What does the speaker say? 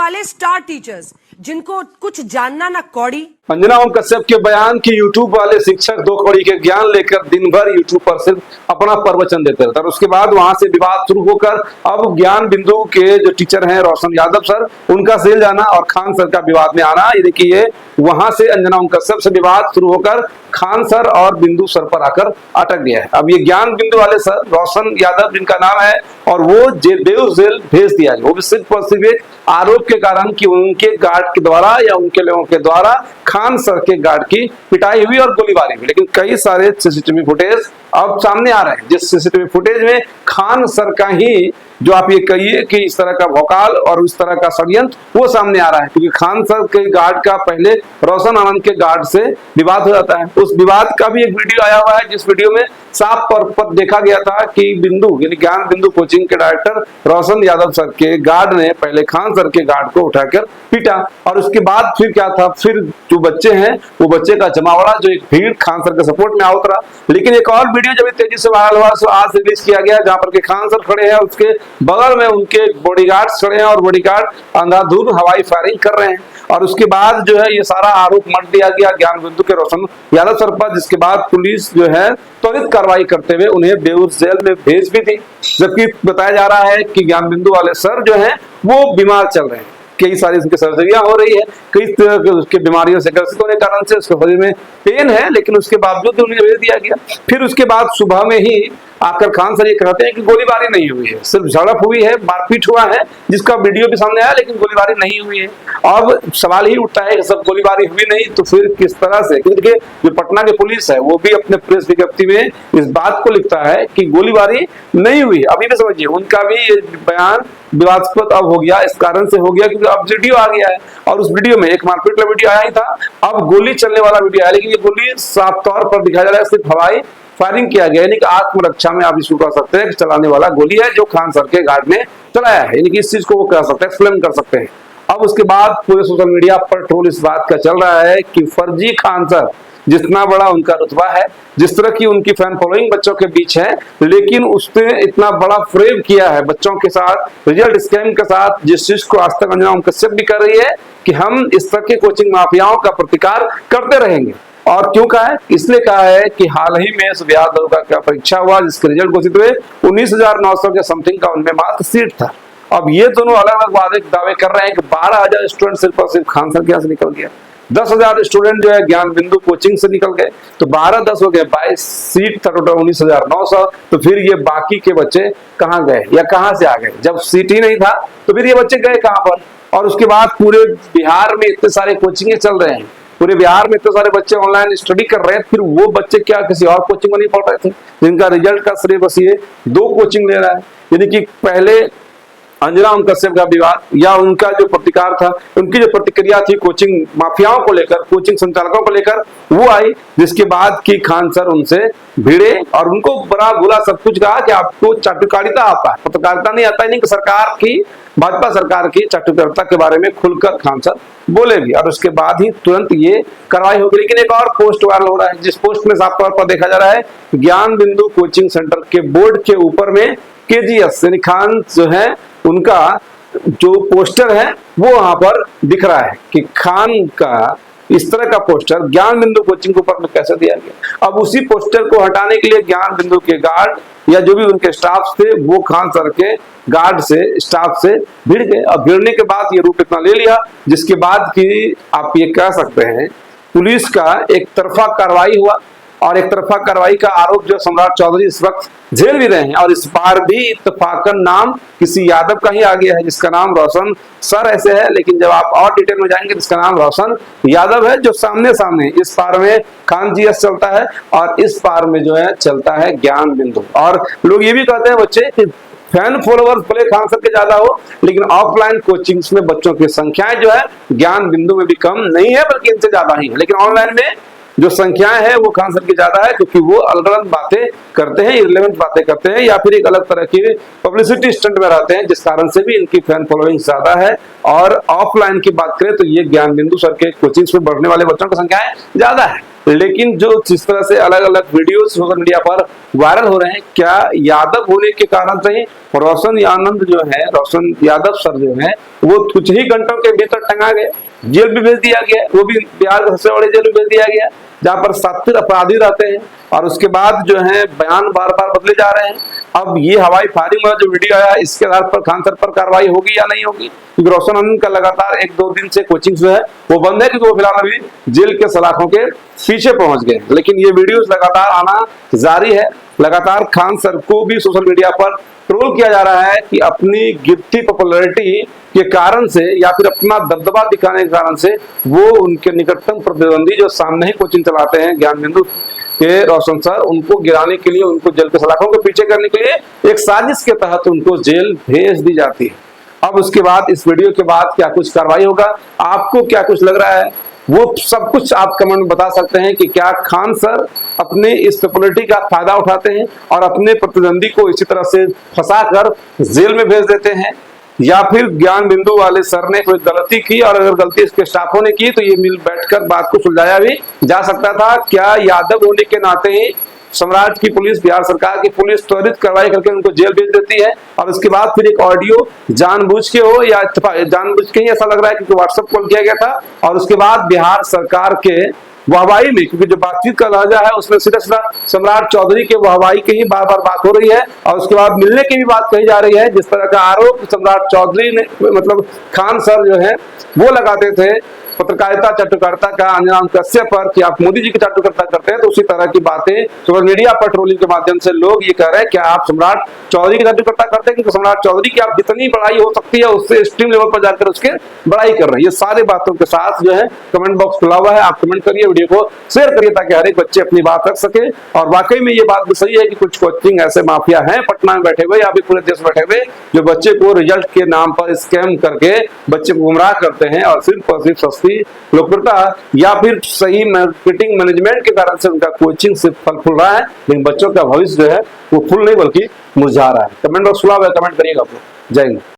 वाले star teachers जिनको कुछ जानना ना कौड़ी। अंजना ओम कश्यप के बयान की यूट्यूब वाले शिक्षक 2 कौड़ी के ज्ञान लेकर दिन भर यूट्यूब पर सिर्फ अपना प्रवचन देते रहते हैं। उसके बाद वहां से विवाद शुरू होकर अब ज्ञान बिंदु के जो टीचर हैं रोशन यादव सर, उनका सेल जाना और खान सर का विवाद में आना। ये देखिए वहां से अंजना ओम कश्यप से विवाद शुरू होकर खान सर और बिंदु सर पर आकर अटक गया है। अब ये ज्ञान बिंदु वाले सर रोशन यादव जिनका नाम है, और वो बेउर जेल भेज दिया गया, वो भी सिर्फ और सिर्फ एक आरोप के कारण कि उनके गार्ड के द्वारा या उनके लोगों के द्वारा खान सर के गार्ड की पिटाई हुई और गोलीबारी हुई। लेकिन कई सारे सीसीटीवी फुटेज अब सामने आ रहे हैं, जिस सीसीटीवी फुटेज में खान सर का ही जो आप ये कहिए कि इस तरह का भौकाल और इस तरह का षड्यंत्र वो सामने आ रहा है, क्योंकि खान सर के गार्ड का पहले रोशन आनंद के गार्ड से विवाद हो जाता है। उस विवाद का भी एक वीडियो आया हुआ है, जिस वीडियो में साफ तौर पर देखा गया था कि बिंदु यानी ज्ञान बिंदु कोचिंग के डायरेक्टर रोशन यादव सर के गार्ड ने पहले खान सर के गार्ड को उठाकर पीटा, और उसके बाद फिर क्या था, फिर जो बच्चे हैं वो बच्चे का जमावड़ा जो एक भीड़ खान सर के सपोर्ट में आ उतरा। लेकिन एक और वीडियो जब तेजी से वायरल हुआ सो आज रिलीज किया गया, जहां पर के खान सर खड़े हैं, उसके बगल में उनके बॉडीगार्ड्स खड़े हैं और बॉडीगार्ड अंधाधुंध हवाई फायरिंग कर रहे हैं। और उसके बाद जो है ये सारा आरोप मत दिया गया ज्ञान बिंदु के रोशन यादव सर पर, जिसके बाद पुलिस जो है त्वरित कार्रवाई करते हुए उन्हें बेउर जेल में भेज भी दी। जबकि बताया जा रहा है कि ज्ञान बिंदु वाले सर जो है वो बीमार चल रहे हैं, कई सारी उनकी सर्जरियां हो रही है, कई तरह के उसके बीमारियों से ग्रसित होने के कारण से उसके शरीर में पेन है, लेकिन उसके बावजूद उन्हें भेज दिया गया। फिर उसके बाद सुबह में ही आकर खान सर ये कहते हैं कि गोलीबारी नहीं हुई है, सिर्फ झड़प हुई है, मारपीट हुआ है, जिसका वीडियो भी सामने आया, लेकिन गोलीबारी नहीं हुई है। अब सवाल ही उठता है कि सब गोलीबारी हुई नहीं तो फिर किस तरह से, क्योंकि जो पटना की पुलिस है वो भी अपने प्रेस विज्ञप्ति में इस बात को लिखता है कि गोलीबारी नहीं हुई। अभी भी समझिए उनका भी ये बयान विवादास्पद अब हो गया, इस कारण से हो गया क्योंकि अब वीडियो आ गया है, और उस वीडियो में एक मारपीट वाला वीडियो आया ही था, अब गोली चलने वाला वीडियो आया, लेकिन ये गोली साफ तौर पर दिखाया जा रहा है सिर्फ हवाई फायरिंग किया गया, यानी कि आत्मरक्षा में आप इसको कह सकते हैं कि चलाने वाला गोली है जो खान सर के गार्ड ने चलाया है, यानी कि इस चीज को वो कह सकते हैं, एक्सप्लेन कर सकते हैं। अब उसके बाद पूरे सोशल मीडिया पर ट्रोल इस बात का चल रहा है कि फर्जी खान सर, जितना बड़ा उनका रुतबा है, जिस तरह की उनकी फैन फॉलोइंग बच्चों के बीच है, लेकिन उसने इतना बड़ा फ्रेम किया है बच्चों के साथ, रिजल्ट स्कैम के साथ, जिस चीज को आज तक अंजना ओम कश्यप भी कर रही है कि हम इस तरह के कोचिंग माफियाओं का प्रतिकार करते रहेंगे। और क्यों कहा है? इसलिए कहा है कि हाल ही में सुबह का परीक्षा हुआ, जिसके रिजल्ट घोषित हुए 19,900 के समथिंग का उनमें मात्र सीट था। अब ये दोनों अलग अलग दावे कर रहे हैं कि 12,000 स्टूडेंट सिर्फ और सिर्फ खान सर के यहाँ से निकल गया, 10,000 स्टूडेंट जो है ज्ञान बिंदु कोचिंग से निकल गए, तो 12-10 हो गए, 22 सीट था टोटल 19,900। तो फिर ये बाकी के बच्चे कहाँ गए या कहाँ से आ गए? जब सीट ही नहीं था तो फिर ये बच्चे गए कहाँ पर? और उसके बाद पूरे बिहार में इतने सारे कोचिंग चल रहे हैं, पूरे बिहार में इतने सारे बच्चे ऑनलाइन स्टडी कर रहे हैं, फिर वो बच्चे क्या किसी और कोचिंग में नहीं पढ़ रहे थे, जिनका रिजल्ट का श्रेय बस ये 2 कोचिंग ले रहा है। यानी कि पहले अंजना ओम कश्यप का विवाद या उनका जो प्रतिकार था, उनकी जो प्रतिक्रिया थी कोचिंग माफियाओं को लेकर, कोचिंग संचालकों को लेकर, वो आई, जिसके बाद की खान सर उनसे भिड़े और उनको बड़ा बुरा सब कुछ कहा कि आपको चाटुकारिता आता है, पत्रकारिता नहीं आता है। नहीं, सरकार की, भाजपा सरकार की चाटुकारिता के बारे में खुलकर खान सर बोले भी, और उसके बाद ही तुरंत ये कार्रवाई होगी। लेकिन एक और पोस्ट वायरल हो रहा है, जिस पोस्ट में साफ तौर पर देखा जा रहा है ज्ञान बिंदु कोचिंग सेंटर के बोर्ड के ऊपर में KGS यानी खान जो है उनका जो पोस्टर है वो वहां पर दिख रहा है कि खान का इस तरह का पोस्टर ज्ञान बिंदु कोचिंग के ऊपर में कैसे दिया गया। अब उसी पोस्टर को हटाने के लिए ज्ञान बिंदु के गार्ड या जो भी उनके स्टाफ थे वो खान सर के गार्ड से, स्टाफ से भिड़ गए। अब भिड़ने के बाद ये रूप इतना ले लिया, जिसके बाद की आप ये कह सकते हैं पुलिस का एक तरफा कार्रवाई हुआ, और एक तरफा कार्रवाई का आरोप जो सम्राट चौधरी इस वक्त झेल भी रहे हैं। और इस बार भी इत्तेफाकन नाम किसी यादव का ही आ गया है, जिसका नाम रोशन सर ऐसे है, लेकिन जब आप और डिटेल में जाएंगे जिसका नाम रोशन यादव है, जो सामने सामने इस पार में खान GS चलता है और इस पार में जो है चलता है ज्ञान बिंदु। और लोग ये भी कहते हैं बच्चे कि फैन फॉलोअर्स भले खान सर के ज्यादा हो, लेकिन ऑफलाइन कोचिंग्स में बच्चों की संख्याएं जो है ज्ञान बिंदु में भी कम नहीं है, बल्कि इनसे ज्यादा ही है। लेकिन ऑनलाइन में जो संख्याएं है वो खान सर की ज्यादा है, क्योंकि वो अलग अलग बातें करते हैं, इररिलेवेंट बातें करते हैं, या फिर एक अलग तरह की पब्लिसिटी स्टंट में रहते हैं, जिस कारण से भी इनकी फैन फॉलोइंग ज्यादा है। और ऑफलाइन की बात करें तो ये ज्ञान बिंदु सर के कोचिंग्स में बढ़ने वाले बच्चों की संख्या ज्यादा है। लेकिन जो जिस तरह से अलग अलग वीडियो सोशल मीडिया पर वायरल हो रहे हैं, क्या यादव होने के कारण से ही रोशन आनंद जो है, रोशन यादव सर जो है, वो कुछ ही घंटों के भीतर टंगा गए, जेल भी भेज दिया गया, वो भी बिहार के सबसे बड़े जेल में भेज दिया गया, जहाँ पर 70 अपराधी रहते हैं। और उसके बाद जो है बयान बार बार बदले जा रहे हैं। अब ये हवाई फायरिंग वाला जो वीडियो आया, इसके आधार पर खान सर पर कार्रवाई होगी या नहीं होगी, क्योंकि रोशन आनंद का लगातार 1-2 दिन से कोचिंग जो है वो बंद है, क्योंकि वो फिलहाल अभी जेल के सलाखों के पीछे पहुंच गए। लेकिन ये वीडियोस लगातार आना जारी है। लगातार खान सर को भी सोशल मीडिया पर ट्रोल किया जा रहा है कि अपनी गिरती पॉपुलैरिटी के कारण से या फिर अपना दबदबा दिखाने के कारण से वो उनके निकटतम प्रतिद्वंदी जो सामने ही कोचिंग चलाते हैं ज्ञान बिंदु के रोशन सर, उनको गिराने के लिए, उनको जेल के सलाखों के पीछे करने के लिए एक साजिश के तहत उनको जेल भेज दी जाती है। अब उसके बाद इस वीडियो के बाद क्या कुछ कार्रवाई होगा, आपको क्या कुछ लग रहा है, वो सब कुछ आप कमेंट में बता सकते हैं कि क्या खान सर अपने इस पॉपुलैरिटी का फायदा उठाते हैं और अपने प्रतिद्वंदी को इसी तरह से फंसाकर जेल में भेज देते हैं, या फिर ज्ञान बिंदु वाले सर ने कोई गलती की और अगर गलती इसके स्टाफों ने की तो ये मिल बैठकर बात को सुलझाया भी जा सकता था। क्या यादव होने के नाते ही सम्राट की पुलिस, बिहार सरकार की पुलिस त्वरित कार्रवाई करके उनको जेल भेज देती है और उसके बाद फिर एक ऑडियो जानबूझ के हो या जानबूझ के ही ऐसा लग रहा है, क्योंकि व्हाट्सएप कॉल किया गया था और उसके बाद बिहार सरकार के वाहवाही में, क्योंकि जो बातचीत का लहजा है उसमें सीधा सीधा सम्राट चौधरी के वाहवाही की ही बार बार बात हो रही है और उसके बाद मिलने की भी बात कही जा रही है। जिस तरह का आरोप सम्राट चौधरी ने, मतलब खान सर जो है वो लगाते थे पत्रकारिता चाटुकारिता का अंजनाम कश्यप पर कि आप मोदी जी की चाटुकारिता करते हैं, तो उसी तरह की बातें सोशल मीडिया पर ट्रोलिंग के माध्यम से लोग ये कह रहे हैं कि आप सम्राट चौधरी की चाटुकारिता करते हैं, क्योंकि सम्राट चौधरी की आप जितनी बड़ाई हो सकती है उससे एक्सट्रीम लेवल पर जाकर उसके बड़ाई कर रहे हैं। ये सारी बातों के साथ जो है कमेंट बॉक्स खुला हुआ है, आप कमेंट करिए, वीडियो को शेयर करिए ताकि हर एक बच्चे अपनी बात रख सके। और वाकई में ये बात भी सही है कि कुछ कोचिंग ऐसे माफिया हैं पटना में बैठे हुए या फिर पूरे देश में बैठे हुए जो बच्चे को रिजल्ट के नाम पर स्कैम करके बच्चे को गुमराह करते हैं और सिर्फ सस्ती लोकप्रियता या फिर सही मार्केटिंग मैनेजमेंट के कारण से उनका कोचिंग सिर्फ फल फूल रहा है, लेकिन बच्चों का भविष्य जो है वो फूल नहीं बल्कि मुरझा रहा है। कमेंट बॉक्स खुला हुआ है, कमेंट करिएगा आप लोग। जय हिंद।